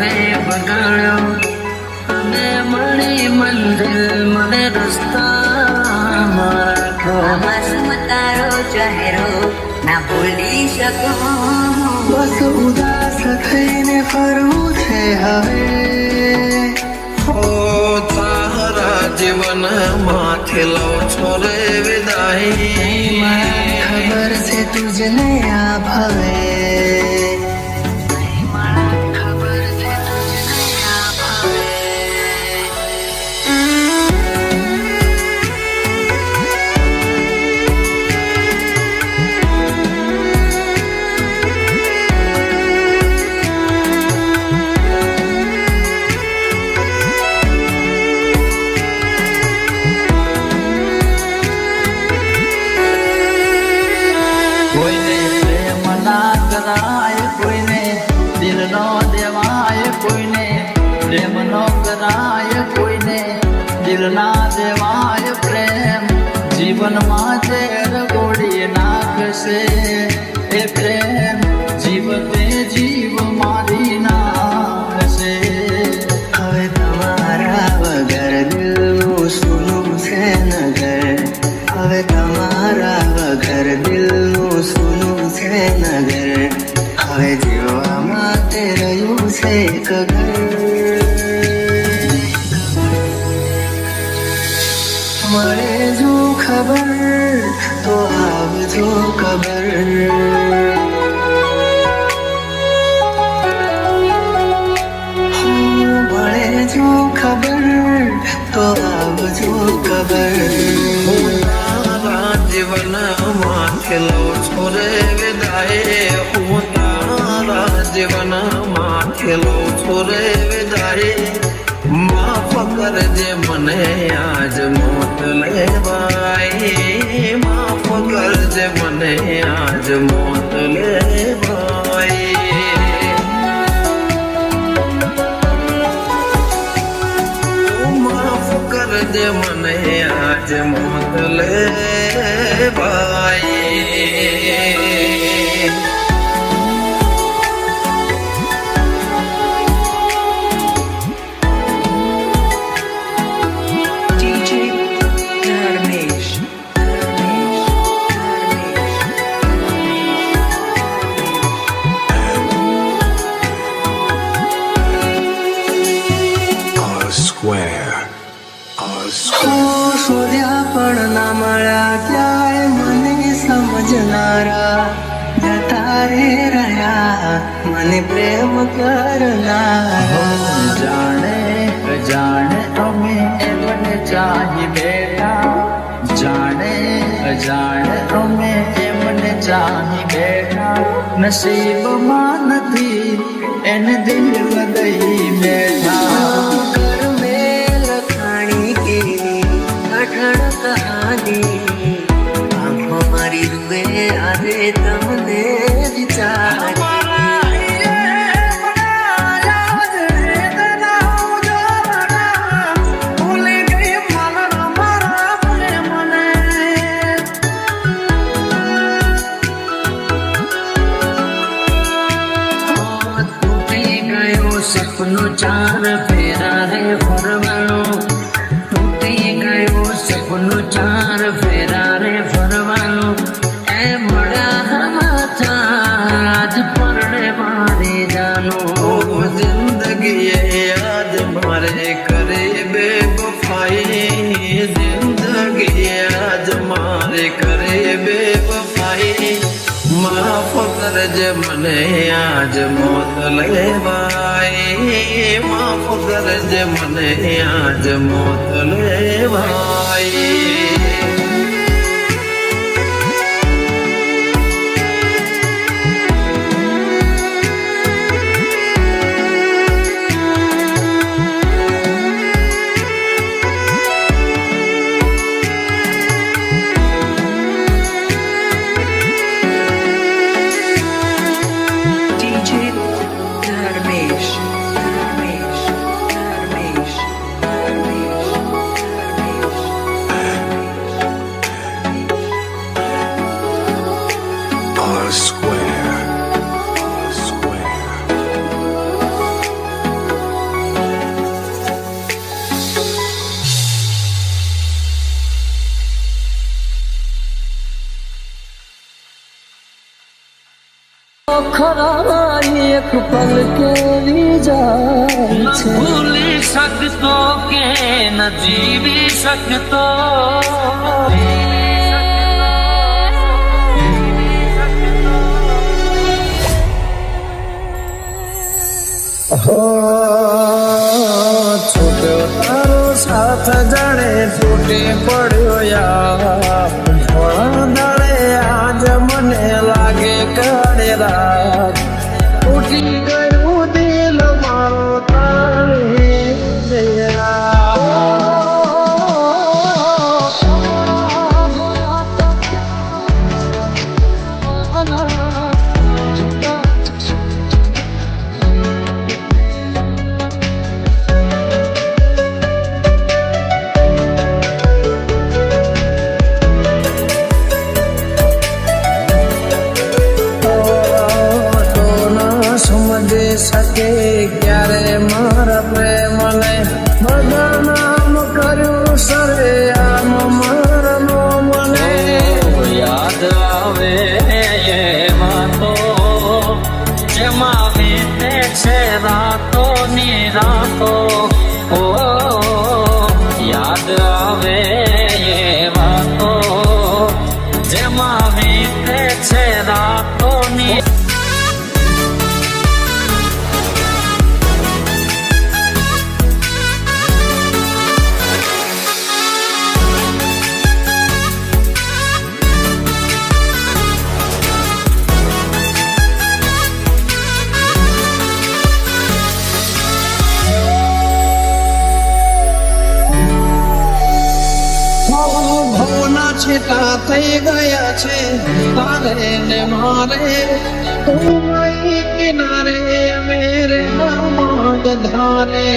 રે બગાડ્યો અને મળી મંદિર મને રસ્તા માસૂમ તારો ચહેરો ના ભૂલી શકો. બસ ઉદાસ થઈને ફરવું છે હવે. તારા જીવન માથે લઉં છો રે વિદાય. ખબર છે તુજને આ ભવે. કોઈને પ્રેમ ના કરાય, કોઈને દિલ નો દેવાય, કોઈને પ્રેમ નો કરાય, કોઈને દિલ ના દેવાય. પ્રેમ જીવનમાં ઝેર ગોળી નાખશે. એ પ્રેમ જીવતે જીવ મારી નાખશે. હવે તમારા વગર દિલનું સૂનું છે નગર. હવે તમારા વગર દિલનું સૂનું છે નગર. હવે જીવવા માટે રહ્યું છે એક ઘર. મળે જો ખબર તો આવજો ખબર. મળે જો ખબર તો આવજો ખબર. જીવન માથે લઉં છો રે વિદાય. હું તારા જીવન માથે લઉં છો રે વિદાય. માફ કરજે મને આજ મોત લેવાય. માફ કરજે મને આજ મોત લેવાય. માફ કરજે મને આજ મોત લેવાય. શોધ્યા પણ ના મળ્યા ક્યાંય મને સમજનારા. જતા રે રહ્યા મને પ્રેમ કરનારા. જાણે અજાણે અમે એમને ચાહી બેઠા. જાણે અજાણે અમે એમને ચાહી બેઠા. નસીબમાં નથી એને દિલ લગઈ બેઠા. કહાની આંખો મારી રૂએ આજે તમને વિચાર. તૂટી ગયો સપનું ચાર ફેરા રે ફરવાનું. સપનું ચાર ફેરા રે ફરવાનું. એ મળ્યા માથા આજ પરણે મારે જાનું. જિંદગી યાદ મારે કરે બેવફાઈ. જિંદગી યાદ મારે કરે બેવફાઈ. માફ કરજે મને આજ મોત લેવાય. માફ કરજે મને આજ મોત લેવાય. ખરા એક પલ કેવી જાય છે ભૂલી શકતો કે ન જીવી શકતો છૂટ્યો તારો સાથ જાણે તૂટી પડ્યો યાર થોડા દાડે આજ મને લાગે કાળે રાત તૂટી ગયું દિલ મારો તારે શકે ક્યારે મારા પ્રેમને બધા નામ કર્યું સરે આમ મારનો મને યાદ આવે એમાં તો જેમાં વીતે છે રાતો ની રાતો ઓ યાદ આવે એમાં તો જેમાં વીતે છે રાતો ની છેટા થઈ ગયા છે તારે ને મારે તું અહીં કિનારે મેરે નામ ધારે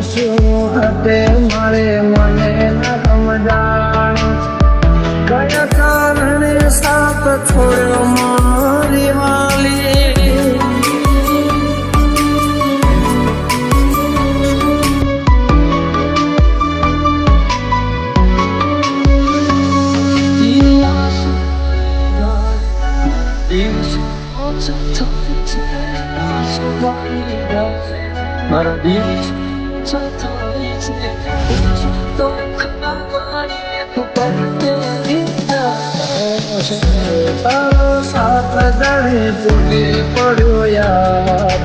શું હતે મારે મને ના સમજાણ કયા કારણે સાથ છોડ્યો મારી વાલી મારા દિવસ તો તારો સાથ જાણે તૂટી પડ્યો યાર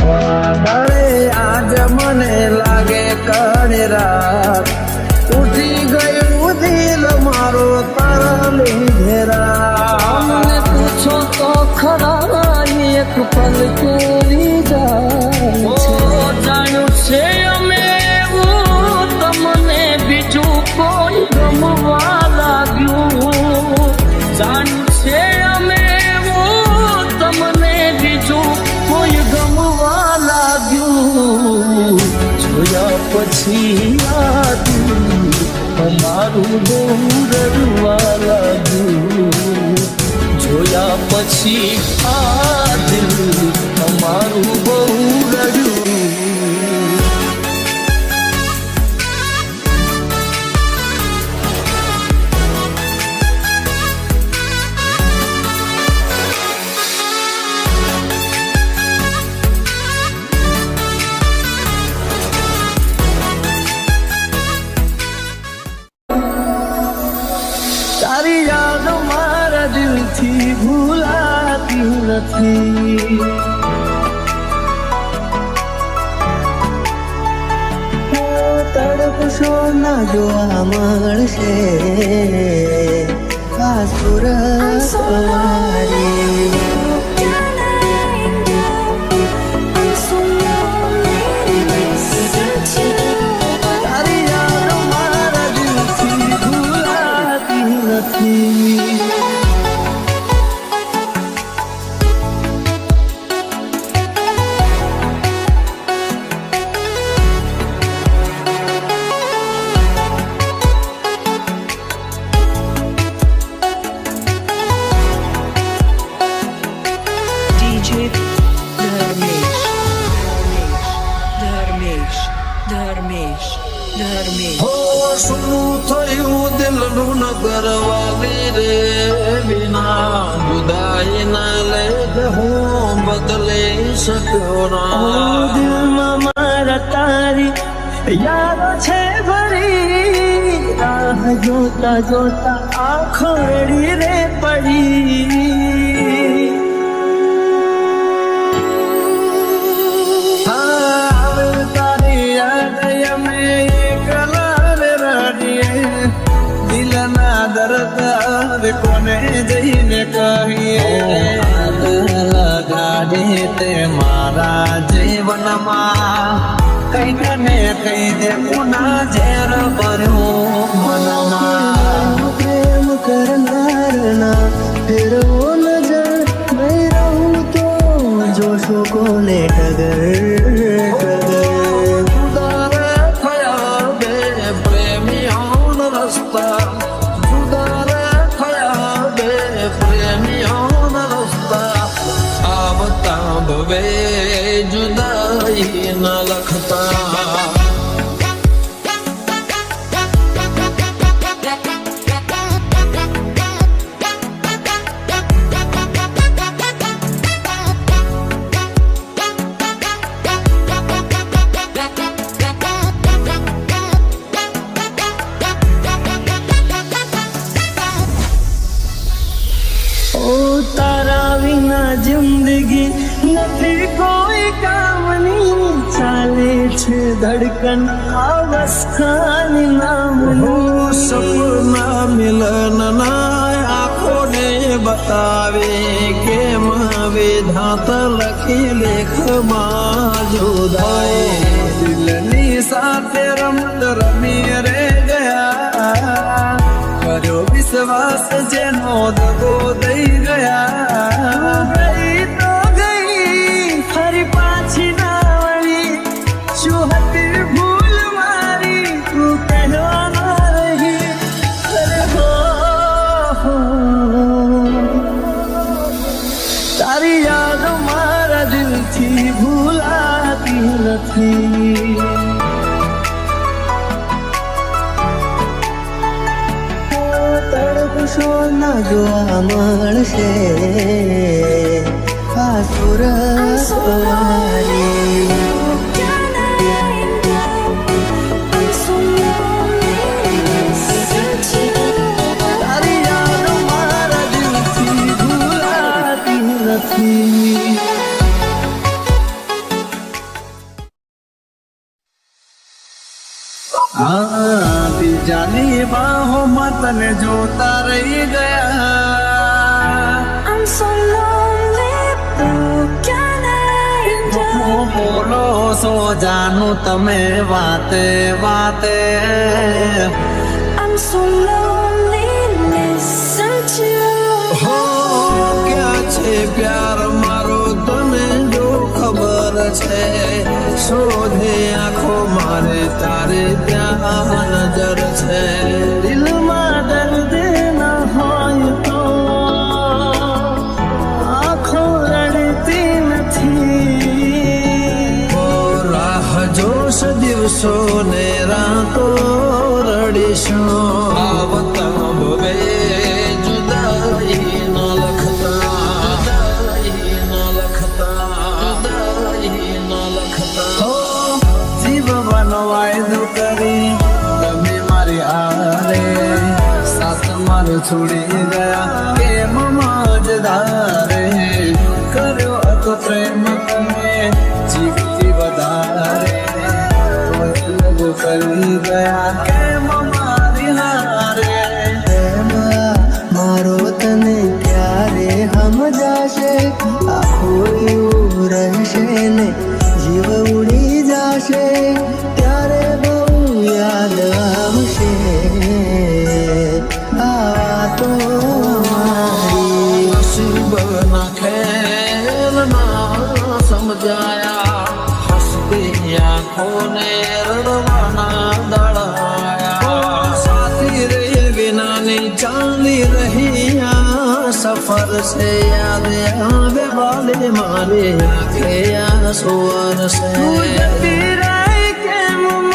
વાદળે આજ મને લાગે કાળે રાત તૂટી ગયું દિલ મારો તારા લીધે મને પૂછો તો ખરા એક પલ કેવી જાય છે જાણ્યું છે અમે એવું તમને બીજું કોઈ ગમવા લાગ્યું જાણ્યું છે અમે એવું તમને બીજું કોઈ ગમવા લાગ્યું જોયા પછી યાદ અમારું બહુ રડવા લાગ્યું જોયા પછી આ દિલ અમારું બહુ રડ્યું તારી યાદ મારા દિલથી ભૂલાતી નથી તડપશો ના જોવા મળશે આ સુરત મારી તારી યાદ મારા દિલથી ભૂલાતી નથી ધર્મેશ હો શું થયું દિલનું નગર વાલી રે વિના જુદાઈ ના લે હું બદલી શક્યો ના દિલમાં મારા તારી યાદો છે ભરી રાહ જોતા જોતા આંખો રડી રે પડી કોને જઈને કહીએ લગાડી તે મારા જીવનમાં કઈ ને કઈ દે પુના ઝેર ભર્યું મનમાં પ્રેમ કરનારના ફેરવો નજર નહીં રહું તો જોશો કોને ટગર ભવે જુદાઈ ન લખતા તારા વિના જિંદગી નથી કોઈ કામની ચાલે છે ધડકન અવસ્થાની નામનું સપના મિલનના આંખોને બતાવે કેમ વિધાત લખી લેખમાં જુદાઈ દિલની સાથે રમત રમી રે ગયા કર્યો વિશ્વાસ જેનો દગો દઈ ગયા ગઈ તો ગઈ ફરી પાછી ના વળી શું હતી ભૂલ મારી તું કહેવા ના રહી અરે હો તારી યાદ મારા દિલથી ભૂલાતી નથી સોના જોવા મળશે આ સુરત વાળી તારી યાદ મારા દિલથી ભૂલાતી નથી બીજાની બાહોમાં તને જોતા રહી ગયા બોલો સો જાનું તમે વાતે વાતે હો ક્યાં છે પ્યાર મારો તને જો ખબર છે શોધે આંખો મારે તારે ત્યાં નજર છે દિલમાં દર્દ ન હોય તો આંખો રડતી નથી રાહ જોશ દિવસો ને રાતો રડીશું આવતા ભવે જુદાઈ ન લખતા ન લખતા જીવવાનો વાયદો કરી તમે મારી આરે સાસ મારું છોડી ગયા કેમ મજદારે કર્યો હતો પ્રેમ તમે જીવતી વધારે કરી ગયા કેમ મારી હારે મારો તને ક્યારે સમજાશે આખો એવું રહેશે ને જીવ ઉડી જશે ત્યારે બહુ યાદ આવશે આ તો મારી નસીબના ખેલ ના સમજાયા હસતી આંખોને રડવાના દળાયા સાથી રે વિનાની ચાલી રહી આ સફર છે યાદ આવે વાલે મારે આંખે આ સુવર છે કેમ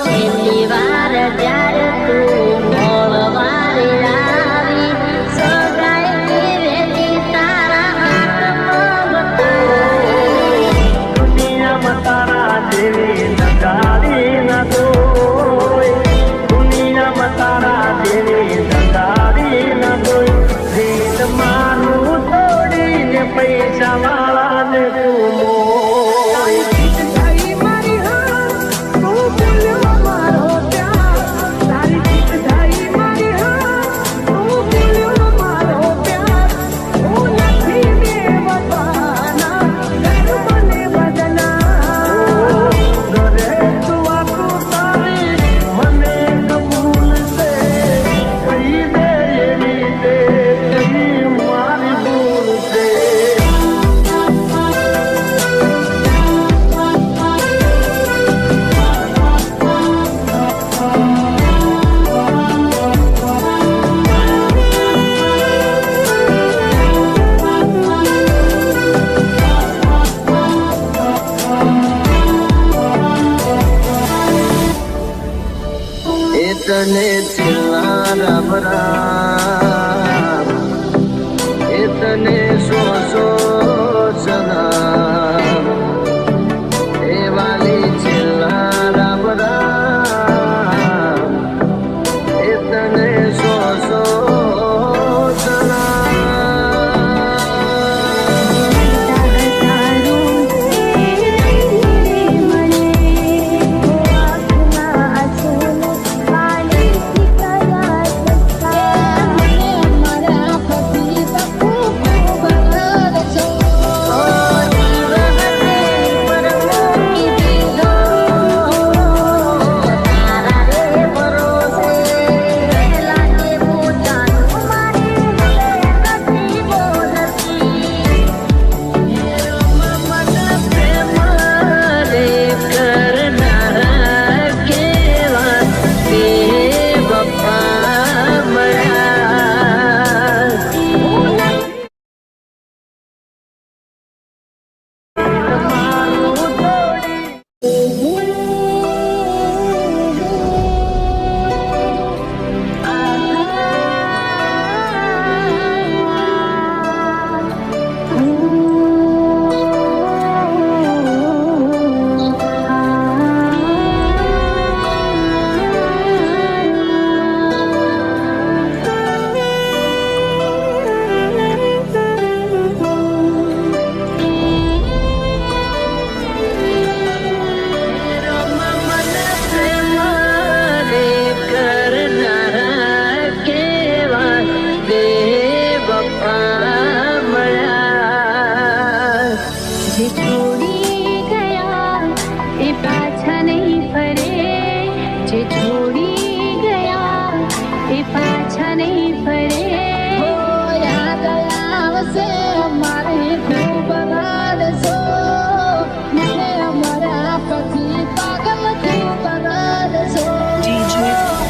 છેલ્લી વાર જ્યારે તું મળવારે આવી સગાઈ વેચી તારા હાથમાં બતાવી દુનિયામાં તારા જેવી નગાડી ન કોઈ દુનિયામાં તારા જેવી નગાડી ન કોઈ રીત મારું તોડીને પૈસા વાળાને તું મોય તને છેલ્લા રામ એ તને સો સલામ એ વાલી છેલ્લા રામ એ તને સો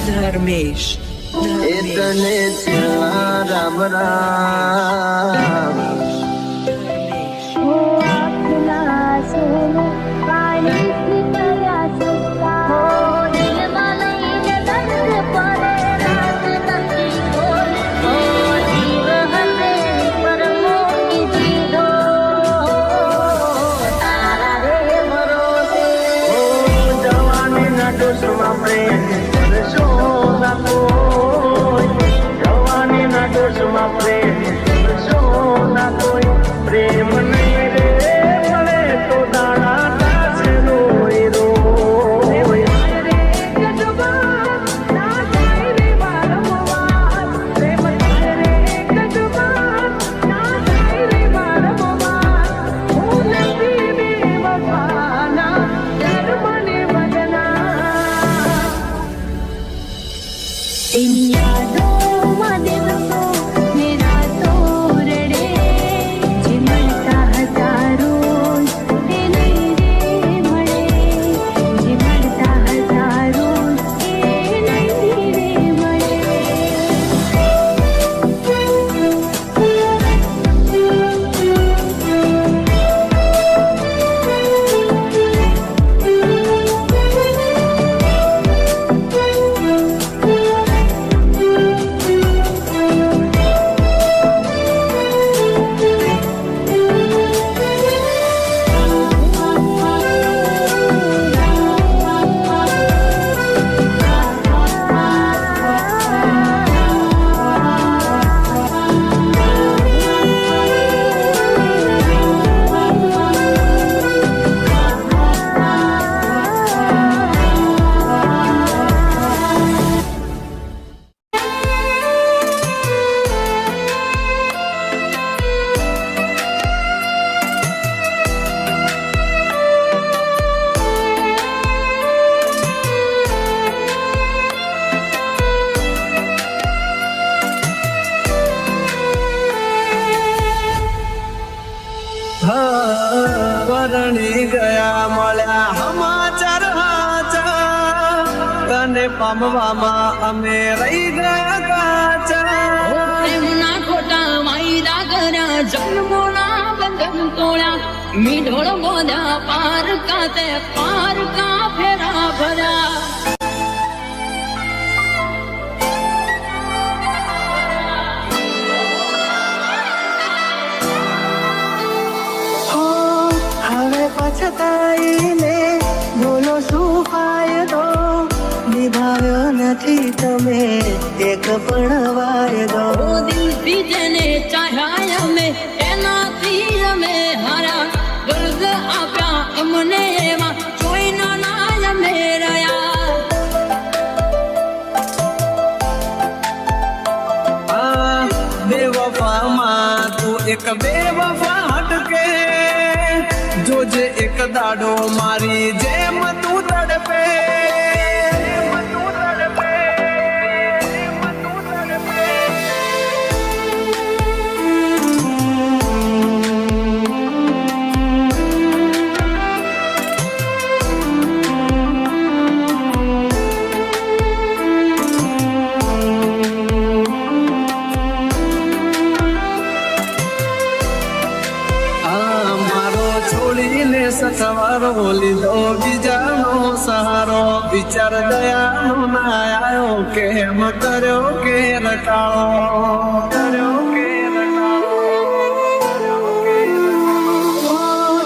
ધર્મેશ એ તને છેલ્લા રામ પામવામાં અમે રહી ગયા કાચા. પ્રેમના ખોટા વાયદા કર્યા, જન્મોના બંધન તોડ્યા, મીઠોળ બોધ્યા પારકા તે પારકા ફેરા ભર્યા. હવે પછતાઈને બોલો શું ફાયદો, નિભાવ્યો નથી તમે એક પણ વાયદો. ઓ દિલથી જેને ચાહ્યા અમે એનાથી અમે હાર્યા, દર્દ આપ્યા અમને એમાં જોઈ ના અમે રહ્યા. બેવફામાં તું એક બેવફા હટકે, જોજે એક દાડો મારી જેમ તું તડપે. છોડીને સથવારો લીધો બીજાનો સહારો, વિચાર દયાનો ના આવ્યો, કેમ કર્યો કે રટાળો.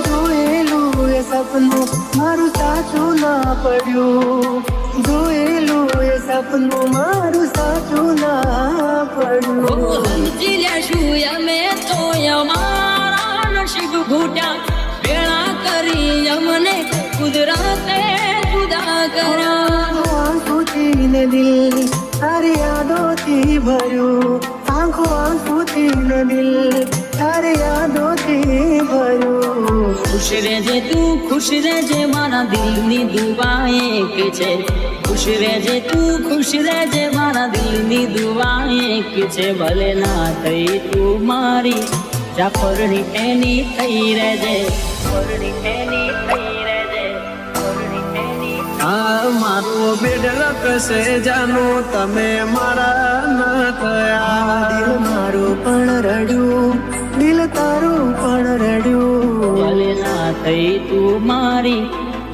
જોયેલું એ સપનું મારું સાચું ના પડ્યું, જોયેલું એ સપનું મારું સાચું ના પડ્યું. સમજી લેશું અમે તો અમારા નસીબ ઘૂટ્યા, વેળા કરી અમને કુદરતે જુદા કર્યા. આંખોથી ને દિલ તારી યાદોથી ભર્યું, આંખોથી ને દિલ તારી યાદોથી ભર્યું. ખુશ રહેજે તું, ખુશ રહેજે મારા દિલની દુઆ એક છે. ખુશ રહેજે તું, ખુશ રહેજે મારા દિલની દુઆ એક છે. ભલે ના થઈ તું મારી, જાફરની એની થઈ રહેજે, પરણી એની થઈ રહેજે, પરણી એની. આ મારું બેડલક છે જાનું, તમે મારા ન થયા. દિલ મારું પણ રડ્યું, દિલ તારું પણ રડ્યું. ભલે ના થઈ તું મારી,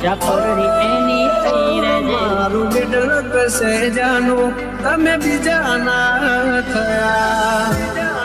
જાફરની એની થઈ રહેજે. મારું બેડલક છે જાનું, તમે બીજા ના થયા.